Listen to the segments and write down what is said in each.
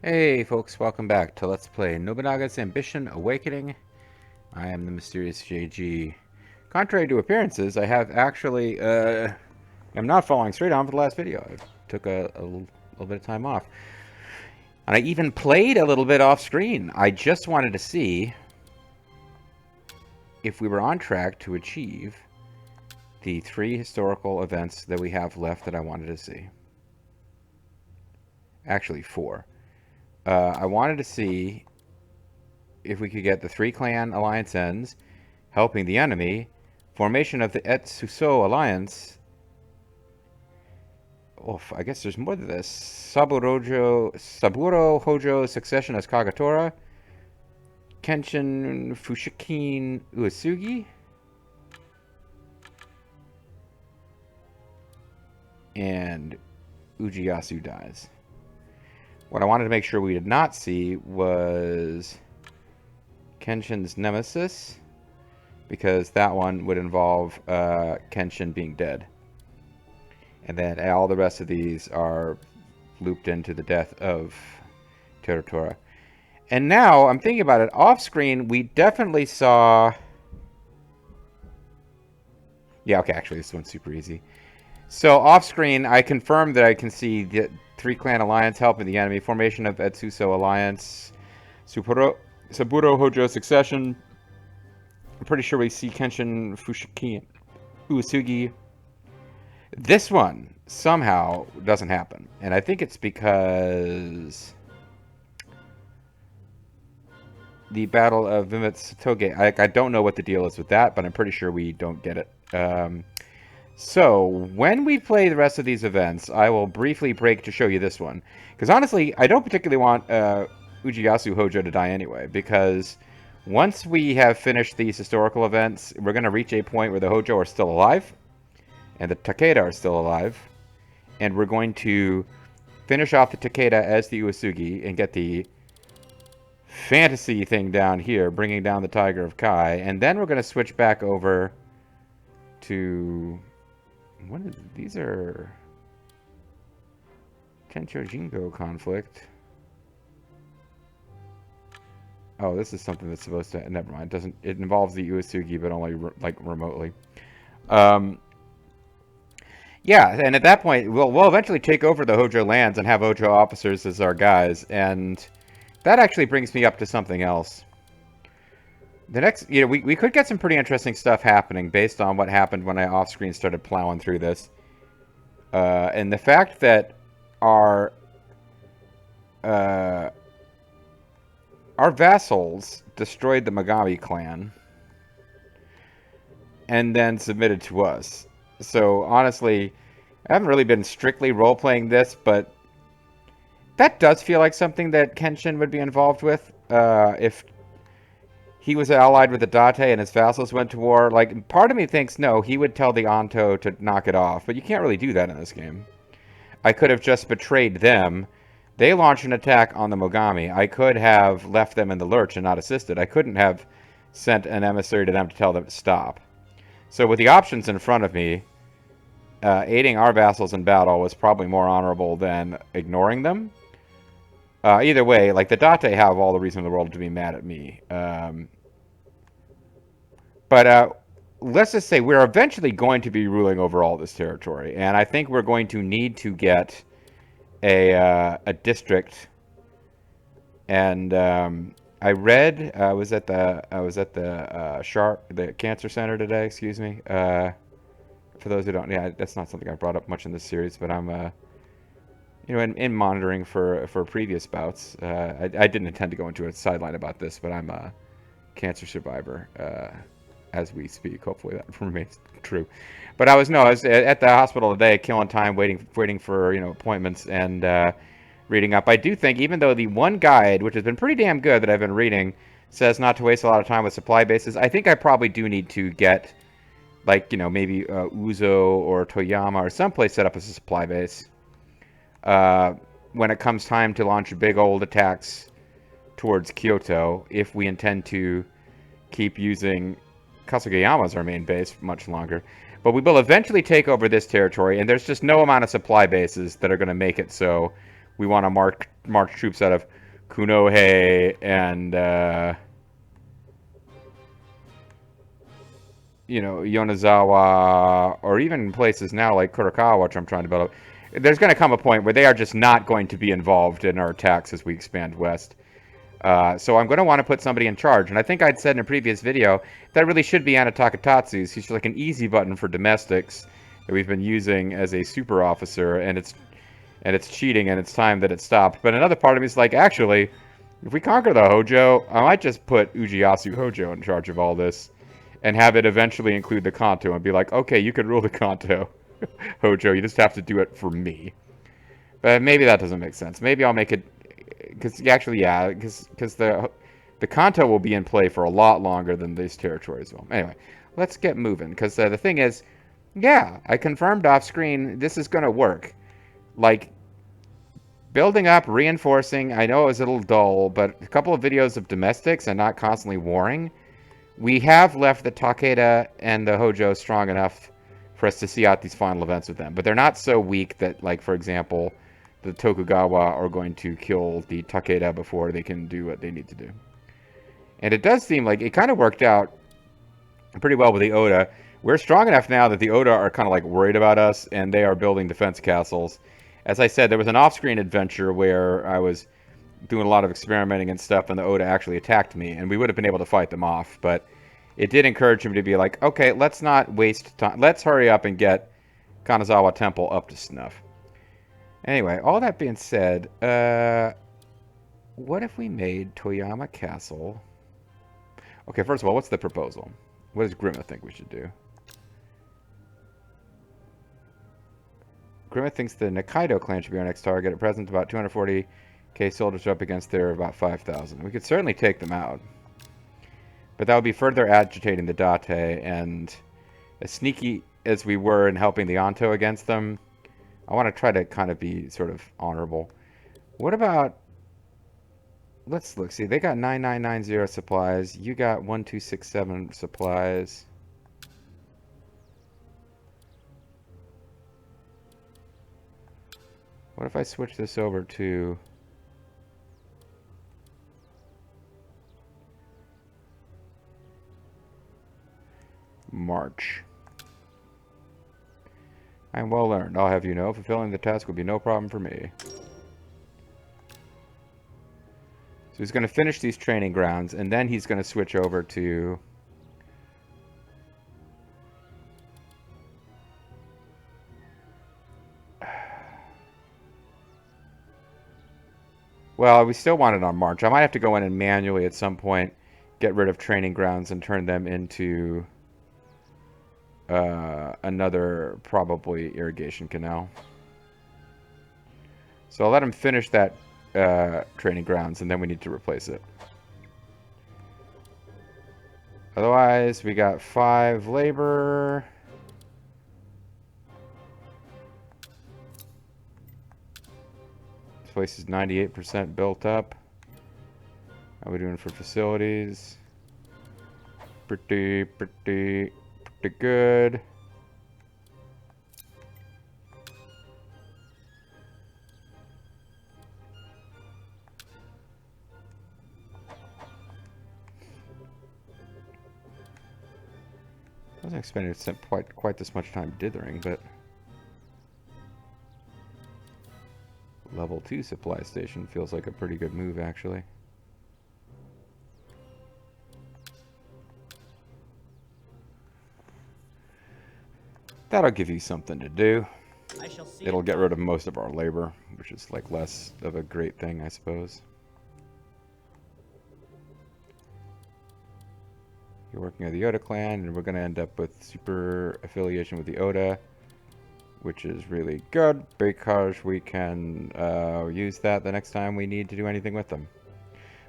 Hey folks, welcome back to Let's Play Nobunaga's Ambition Awakening. I am the mysterious JG. Contrary to appearances, I have actually, am not following straight on for the last video. I took a little bit of time off. And I even played a little bit off screen. I just wanted to see if we were on track to achieve the 3 historical events that we have left that I wanted to see. Actually, 4. I wanted to see if we could get the 3 clan alliance ends, helping the enemy, formation of the Etsuso alliance. Oof, I guess there's more to this. Saburo Hojo succession as Kagatora, Kenshin Fushikin Uesugi, and Ujiyasu dies. What I wanted to make sure we did not see was Kenshin's nemesis, because that one would involve Kenshin being dead. And then all the rest of these are looped into the death of Teratora. And now, I'm thinking about it, off screen, we definitely saw... Yeah, okay, actually, this one's super easy. So, off screen, I confirmed that I can see the 3 clan alliance helping the enemy, formation of Etsuso alliance, Saburo Hojo succession. I'm pretty sure we see Kenshin Fushikin Uesugi. This one somehow doesn't happen, and I think it's because the Battle of Vimetsutoge. I don't know what the deal is with that, but I'm pretty sure we don't get it. So when we play the rest of these events, I will briefly break to show you this one, because honestly, I don't particularly want Ujiyasu Hojo to die anyway, because once we have finished these historical events, we're going to reach a point where the Hojo are still alive, and the Takeda are still alive, and we're going to finish off the Takeda as the Uesugi and get the fantasy thing down here, bringing down the Tiger of Kai, and then we're going to switch back over to... What is... These are... Tencho Jingo conflict. Oh, this is something that's supposed to... Never mind. It involves the Uesugi, but only, like, remotely. Yeah, and at that point, we'll eventually take over the Hojo lands and have Hojo officers as our guys, and that actually brings me up to something else. The next, we could get some pretty interesting stuff happening based on what happened when I off-screen started plowing through this. And the fact that our vassals destroyed the Megami clan and then submitted to us. So, honestly, I haven't really been strictly role-playing this, but that does feel like something that Kenshin would be involved with. If he was allied with the Date and his vassals went to war, like, part of me thinks, no, he would tell the Anto to knock it off, but you can't really do that in this game. I could have just betrayed them. They launched an attack on the Mogami. I could have left them in the lurch and not assisted. I couldn't have sent an emissary to them to tell them to stop. So with the options in front of me, aiding our vassals in battle was probably more honorable than ignoring them. Either way, like, the Date have all the reason in the world to be mad at me. But let's just say we're eventually going to be ruling over all this territory, and I think we're going to need to get a district. And I read, I was at the cancer center today. Excuse me. For those who don't, yeah, that's not something I brought up much in this series, but I'm in monitoring for previous bouts. I didn't intend to go into a sideline about this, but I'm a cancer survivor as we speak. Hopefully that remains true. But I was at the hospital today, killing time, waiting for appointments and reading up. I do think, even though the one guide, which has been pretty damn good that I've been reading, says not to waste a lot of time with supply bases, I think I probably do need to get, like, maybe Uzo or Toyama or someplace set up as a supply base. When it comes time to launch big old attacks towards Kyoto, if we intend to keep using Kasugayama as our main base much longer. But we will eventually take over this territory, and there's just no amount of supply bases that are going to make it so we want to march troops out of Kunohei and you know, Yonezawa, or even places now like Kurokawa, which I'm trying to develop. There's going to come a point where they are just not going to be involved in our attacks as we expand west. So I'm going to want to put somebody in charge. And I think I'd said in a previous video that really should be Anna Takatatsu's. He's like an easy button for domestics that we've been using as a super officer, and it's cheating, and it's time that it stopped. But another part of me is like, actually, if we conquer the Hojo, I might just put Ujiyasu Hojo in charge of all this and have it eventually include the Kanto and be like, okay, you can rule the Kanto, Hojo. You just have to do it for me. But maybe that doesn't make sense. Maybe I'll make it because actually, yeah, because the Kanto will be in play for a lot longer than these territories will. Anyway, let's get moving because the thing is, yeah, I confirmed off screen this is going to work. Like building up, reinforcing. I know it was a little dull, but a couple of videos of domestics and not constantly warring. We have left the Takeda and the Hojo strong enough for us to see out these final events with them. But they're not so weak that, like, for example, the Tokugawa are going to kill the Takeda before they can do what they need to do. And it does seem like it kind of worked out pretty well with the Oda. We're strong enough now that the Oda are kind of like worried about us, and they are building defense castles. As I said, there was an off-screen adventure where I was doing a lot of experimenting and stuff, and the Oda actually attacked me, and we would have been able to fight them off, but it did encourage him to be like, okay, let's not waste time. Let's hurry up and get Kanazawa Temple up to snuff. Anyway, all that being said, what if we made Toyama Castle? Okay, first of all, what's the proposal? What does Grima think we should do? Grima thinks the Nikaido clan should be our next target. At present, about 240k soldiers up against their about 5,000. We could certainly take them out. But that would be further agitating the Date, and as sneaky as we were in helping the Anto against them, I want to try to kind of be sort of honorable. What about... Let's look. See, they got 9990 supplies. You got 1267 supplies. What if I switch this over to... March. I am well learned. I'll have you know, fulfilling the task will be no problem for me. So he's going to finish these training grounds, and then he's going to switch over to... Well, we still want it on March. I might have to go in and manually at some point get rid of training grounds and turn them into another probably irrigation canal. So I'll let him finish that training grounds, and then we need to replace it. Otherwise, we got 5 labor. This place is 98% built up. How are we doing for facilities? Pretty good. I wasn't expecting to spend quite this much time dithering, but level 2 supply station feels like a pretty good move, actually. That'll give you something to do. It'll get rid of most of our labor, which is like less of a great thing, I suppose. You're working with the Oda clan, and we're going to end up with super affiliation with the Oda, which is really good because we can use that the next time we need to do anything with them.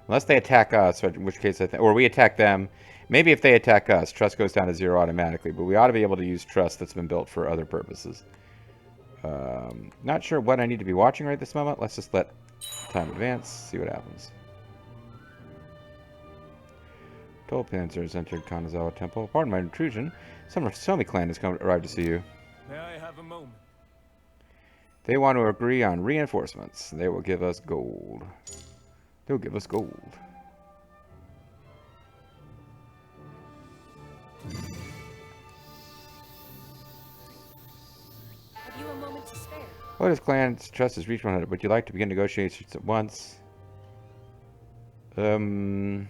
Unless they attack us, in which case or we attack them. Maybe if they attack us, trust goes down to 0 automatically, but we ought to be able to use trust that's been built for other purposes. Not sure what I need to be watching right this moment. Let's just let time advance, see what happens. Toll Panzer has entered Kanazawa Temple. Pardon my intrusion. Some Somi clan has arrived to see you. May I have a moment? They want to agree on reinforcements. They will give us gold. They'll give us gold. Have you a moment to spare? Lotus Clan's trust has reached 100. Would you like to begin negotiations at once? Maybe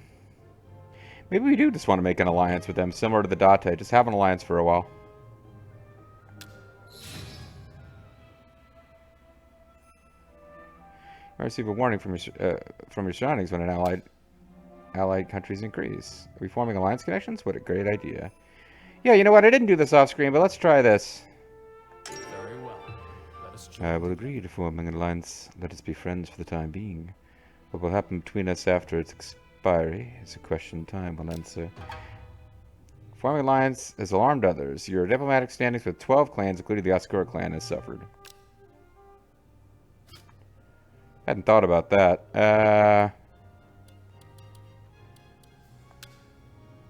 we do just want to make an alliance with them, similar to the Date. Just have an alliance for a while. I receive a warning from your surroundings when an allied countries increase. Are we forming alliance connections? What a great idea. Yeah, you know what? I didn't do this off screen, but let's try this. Very well. Let us I will agree to forming an alliance. Let us be friends for the time being. What will happen between us after its expiry is a question time will answer. Forming alliance has alarmed others. Your diplomatic standings with 12 clans, including the Oscura clan, has suffered. Hadn't thought about that.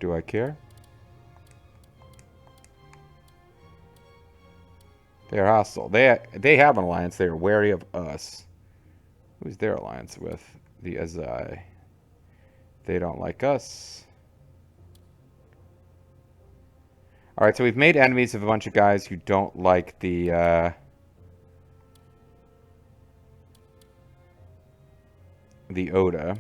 Do I care? They are hostile. They have an alliance. They are wary of us. Who's their alliance with? The Azai. They don't like us. Alright, so we've made enemies of a bunch of guys who don't like the Oda.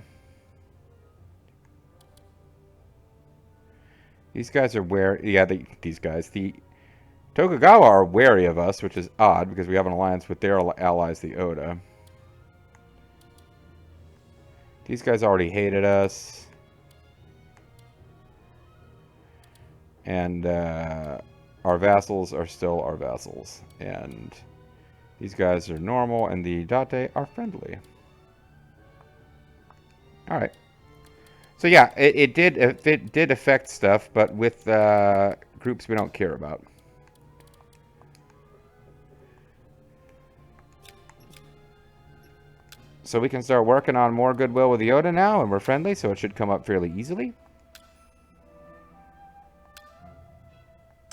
These guys are wary. Yeah, these guys. The Tokugawa are wary of us, which is odd because we have an alliance with their allies, the Oda. These guys already hated us. And our vassals are still our vassals. And these guys are normal, and the Date are friendly. Alright. So yeah, it did affect stuff, but with groups we don't care about. So we can start working on more goodwill with the Oda now, and we're friendly, so it should come up fairly easily.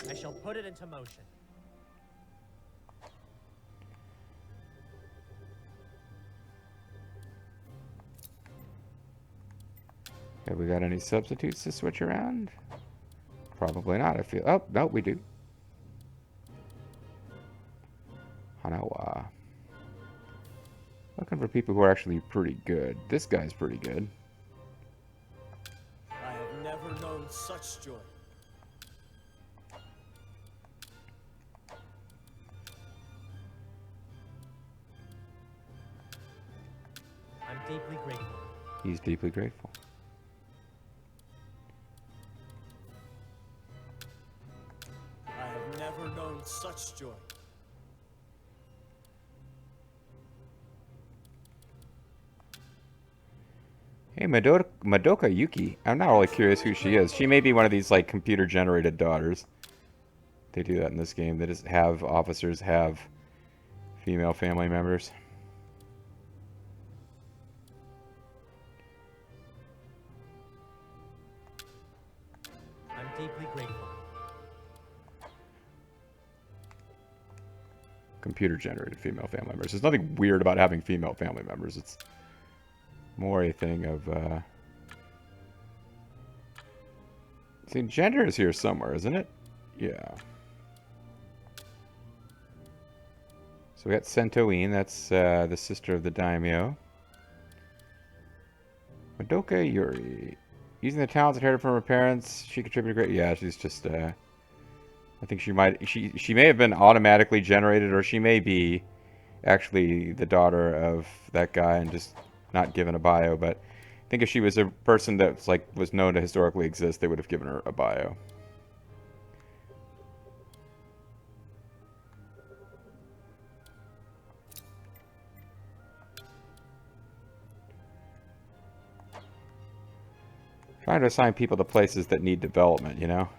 I shall put it into motion. Have we got any substitutes to switch around? Probably not, I feel. Oh, no, we do. Hanawa. Looking for people who are actually pretty good. This guy's pretty good. I have never known such joy. I'm deeply grateful. He's deeply grateful. I have never known such joy. Hey, Madoka Yuki. I'm not really curious who she is. She may be one of these, like, computer-generated daughters. They do that in this game. They just have officers have female family members. I'm deeply grateful. Computer-generated female family members. There's nothing weird about having female family members. It's more a thing of, see, gender is here somewhere, isn't it? Yeah. So we got Sentoine, that's the sister of the daimyo. Madoka Yuri. Using the talents inherited from her parents, she contributed great. Yeah, she's just, I think she may have been automatically generated, or she may be actually the daughter of that guy and just not given a bio, but I think if she was a person that was known to historically exist, they would have given her a bio. Trying to assign people to places that need development, you know?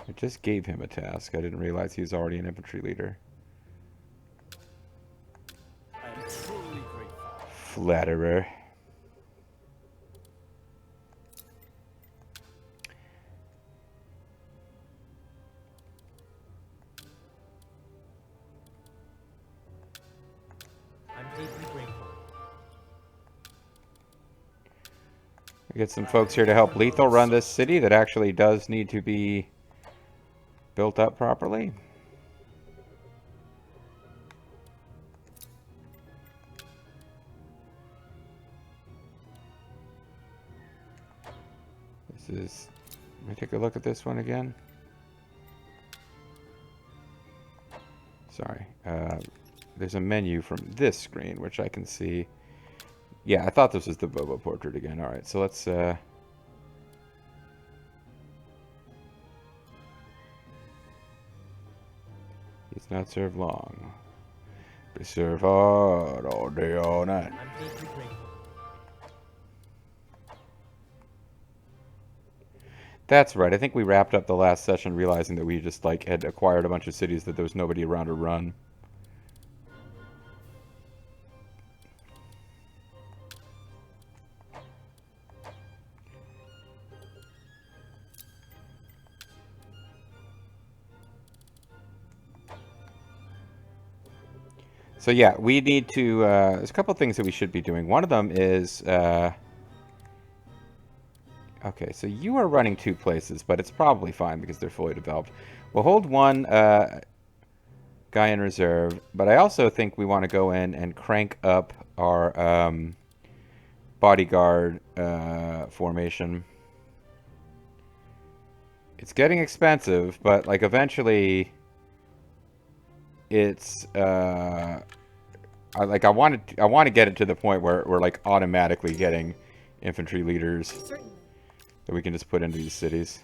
I just gave him a task. I didn't realize he was already an infantry leader. I am truly grateful. Flatterer. Get some folks here to help Lethal run this city that actually does need to be built up properly. This is... Let me take a look at this one again. Sorry. There's a menu from this screen, which I can see. Yeah, I thought this was the Bobo portrait again. Alright, so let's... It's not served long. They serve hard all day, all night. I'm deeply grateful. That's right. I think we wrapped up the last session realizing that we just like had acquired a bunch of cities that there was nobody around to run. So yeah, we need to, there's a couple of things that we should be doing. One of them is, okay, so you are running 2 places, but it's probably fine because they're fully developed. We'll hold one guy in reserve, but I also think we want to go in and crank up our bodyguard formation. It's getting expensive, but like eventually it's I want to get it to the point where we're like automatically getting infantry leaders Certainly. that we can just put into these cities.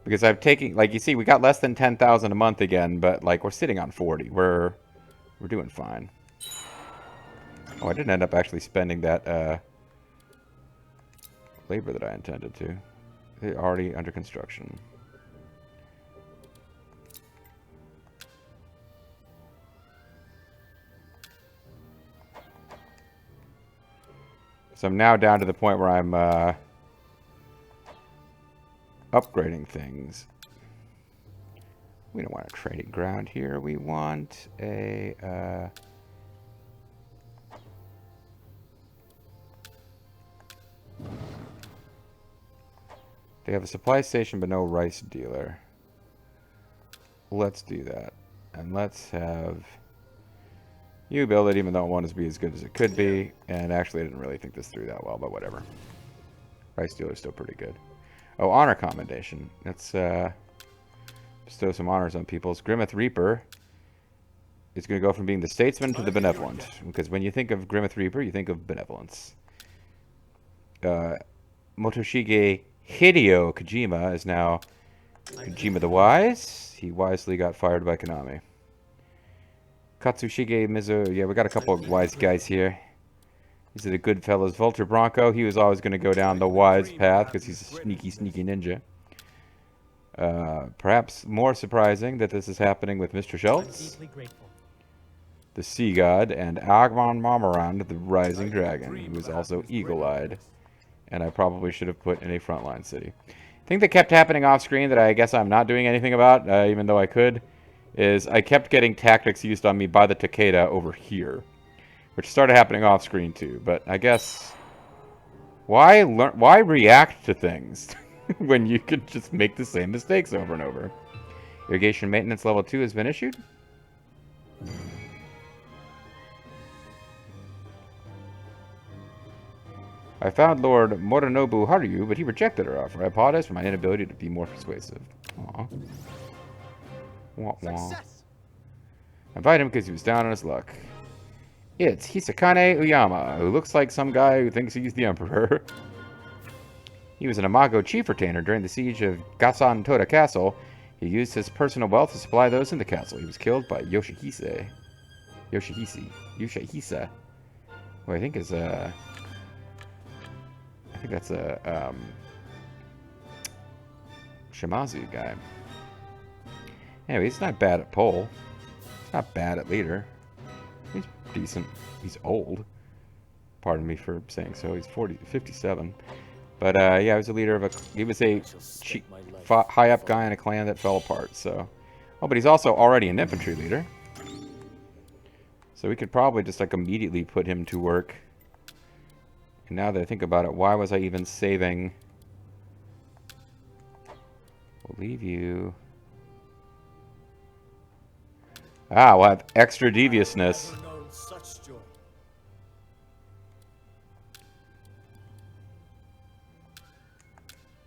Because I'm taking, like, you see, we got less than 10,000 a month again, but like we're sitting on 40. We're doing fine. Oh, I didn't end up actually spending that labor that I intended to. They're already under construction. So I'm now down to the point where I'm upgrading things. We don't want a trading ground here. We want a... They have a supply station but no rice dealer. Let's do that. And let's have you build it, even though it won't be as good as it could be. And actually, I didn't really think this through that well, but whatever. Rice dealer is still pretty good. Oh, honor commendation. Let's bestow some honors on peoples. Grimmeth Reaper is going to go from being the statesman to the benevolent. Because when you think of Grimmeth Reaper, you think of benevolence. Motoshige Hideo Kojima is now Kojima the Wise. He wisely got fired by Konami. Katsushige Mizu. Yeah, we got a couple of wise guys here. These are the good fellows. Vulture Bronco. He was always going to go down the wise path because he's a sneaky, sneaky ninja. Perhaps more surprising that this is happening with Mr. Schultz, the Sea God, and Agmon Marmarand, the Rising Dragon, who is also eagle-eyed. And I probably should have put in a frontline city. Thing that kept happening off screen that I guess I'm not doing anything about, even though I could, is I kept getting tactics used on me by the Takeda over here, which started happening off screen too. But I guess why react to things when you could just make the same mistakes over and over? Irrigation maintenance level 2 has been issued. I found Lord Morinobu Haruyu, but he rejected our offer. I apologize for my inability to be more persuasive. Aww. Wah, wah. I invited him because he was down on his luck. It's Hisakane Uyama, who looks like some guy who thinks he's the emperor. He was an Imago chief retainer during the siege of Gasan Toda Castle. He used his personal wealth to supply those in the castle. He was killed by Yoshihisa. Who I think is I think that's a Shimazu guy. Anyway, he's not bad at pole. He's not bad at leader. He's decent. He's old. Pardon me for saying so. He's 57. But yeah, he was a leader of a... He was a high up guy in a clan that fell apart, so... Oh, but he's also already an infantry leader. So we could probably just like immediately put him to work And now that I think about it, why was I even saving? We'll leave you. Ah, we'll have extra deviousness. I've never known such joy.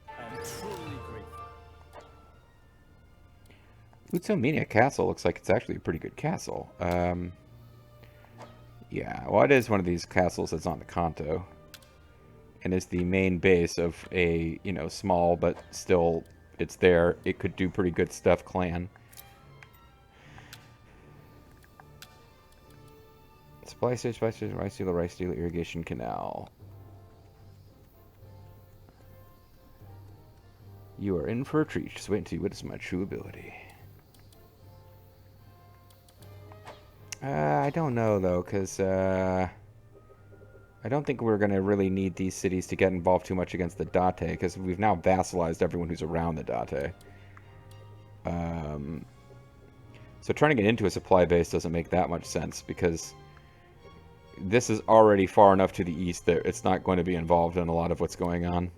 I'm truly grateful. Utsumiya Castle looks like it's actually a pretty good castle. Yeah, well, it is one of these castles that's on the Kanto. And is the main base of a, you know, small, but still, it's there. It could do pretty good stuff clan. Supply station, rice dealer, irrigation canal. You are in for a treat. Just wait until you witness my true ability. I don't know, though, because, I don't think we're going to really need these cities to get involved too much against the Date, because we've now vassalized everyone who's around the Date. So turning it into a supply base doesn't make that much sense, because this is already far enough to the east that it's not going to be involved in a lot of what's going on.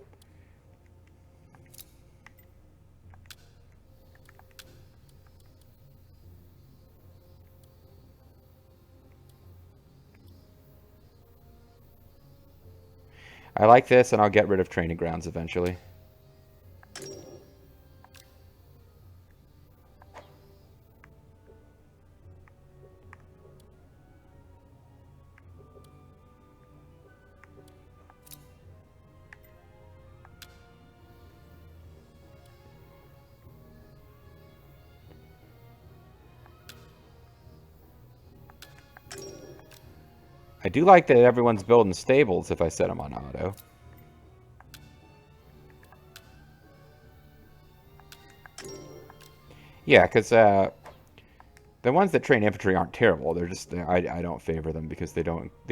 I like this, and I'll get rid of training grounds eventually. I do like that everyone's building stables if I set them on auto. Yeah, because the ones that train infantry aren't terrible. They're just I don't favor them because they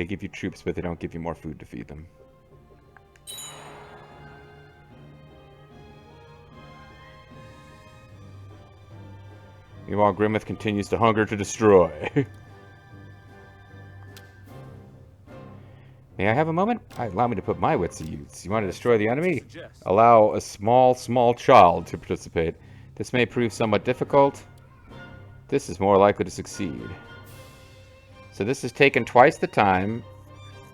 give you troops, but they don't give you more food to feed them. Meanwhile, Grimmeth continues to hunger to destroy. May I have a moment? Allow me to put my wits to use. You want to destroy the enemy? Allow a small child to participate. This may prove somewhat difficult. This is more likely to succeed. So this has taken twice the time,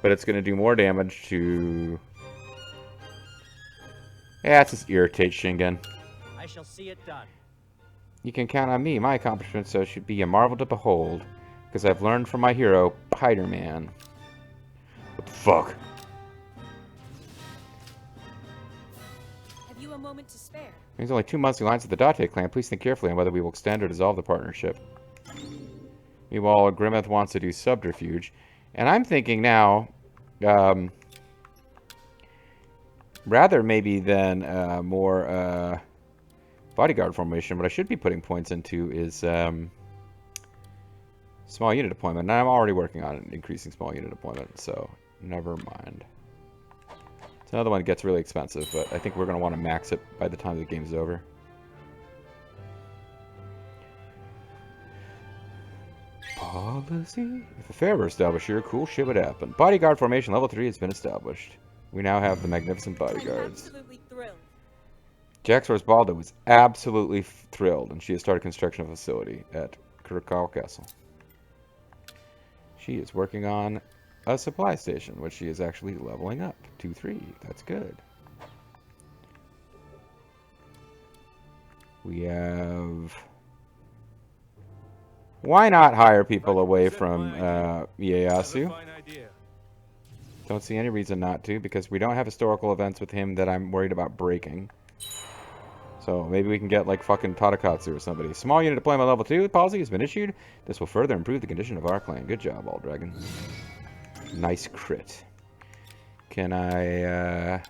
but it's going to do more damage to... Yeah, it's just irritate Shingen. I shall see it done. You can count on me. My accomplishments should be a marvel to behold, because I've learned from my hero, Spider-Man. What the fuck? Have you a moment to spare? There's only 2 months alliance with the Date clan. Please think carefully on whether we will extend or dissolve the partnership. Meanwhile, Grimmeth wants to do subterfuge. And I'm thinking now, rather maybe than more bodyguard formation, what I should be putting points into is small unit deployment. And I'm already working on increasing small unit deployment, so never mind. It's another one that gets really expensive, but I think we're going to want to max it by the time the game's over. Policy? If a fair were established here, cool shit would happen. Bodyguard formation level 3 has been established. We now have the magnificent I'm bodyguards. absolutely thrilled. Jaxor's Baldo was absolutely thrilled, and she has started construction of a facility at Kurokawa Castle. She is working on a supply station, which she is actually leveling up to 3. That's good. We have... Why not hire people away from Ieyasu? Don't see any reason not to, because we don't have historical events with him that I'm worried about breaking. So maybe we can get like fucking Tadakatsu or somebody. Small unit deployment level 2 policy has been issued. This will further improve the condition of our clan. Good job, All Dragon. Nice crit. Can I...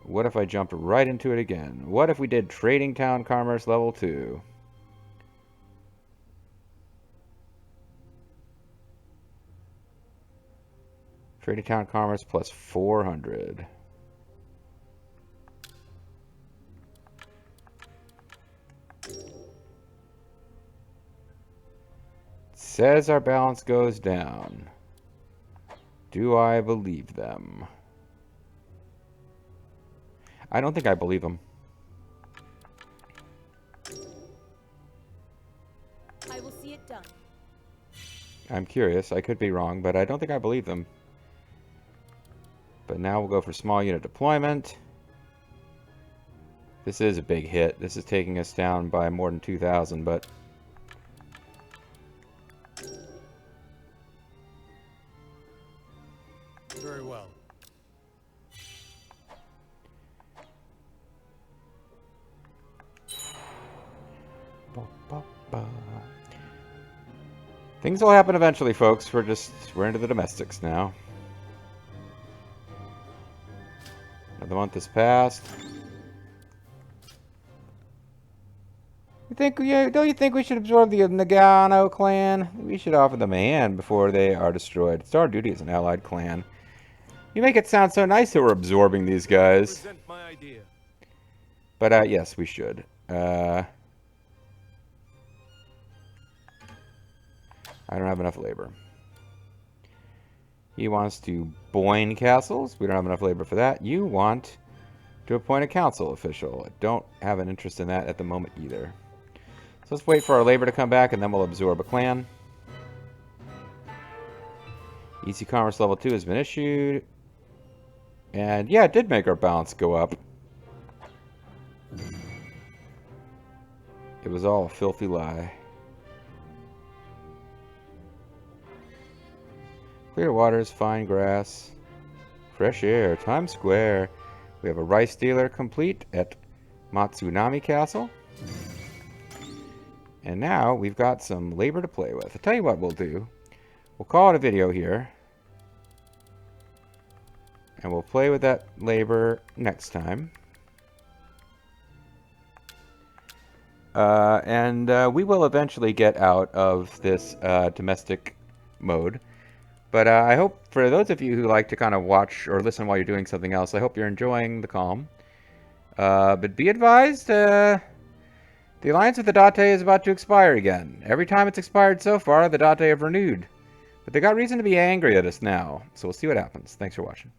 What if I jumped right into it again? What if we did Trading Town Commerce level 2? Trading Town Commerce plus 400. Says our balance goes down. Do I believe them? I don't think I believe them. I will see it done. I'm curious. I could be wrong, but I don't think I believe them. But now we'll go for small unit deployment. This is a big hit. This is taking us down by more than 2,000, but... Very well. Things will happen eventually, folks. We're into the domestics now. Another month has passed. Don't you think we should absorb the Nagano clan? We should offer them a hand before they are destroyed. It's our duty as an allied clan. You make it sound so nice that we're absorbing these guys. Present my idea. But, yes, we should. I don't have enough labor. He wants to boin castles. We don't have enough labor for that. You want to appoint a council official. I don't have an interest in that at the moment either. So let's wait for our labor to come back, and then we'll absorb a clan. Easy Commerce Level 2 has been issued. And, yeah, it did make our balance go up. It was all a filthy lie. Clear waters, fine grass, fresh air, Times Square. We have a rice dealer complete at Matsunami Castle. And now we've got some labor to play with. I'll tell you what we'll do. We'll call it a video here. And we'll play with that labor next time. We will eventually get out of this domestic mode. But I hope for those of you who like to kind of watch or listen while you're doing something else, I hope you're enjoying the calm. But be advised, the alliance with the Date is about to expire again. Every time it's expired so far, the Date have renewed. But they got reason to be angry at us now, so we'll see what happens. Thanks for watching.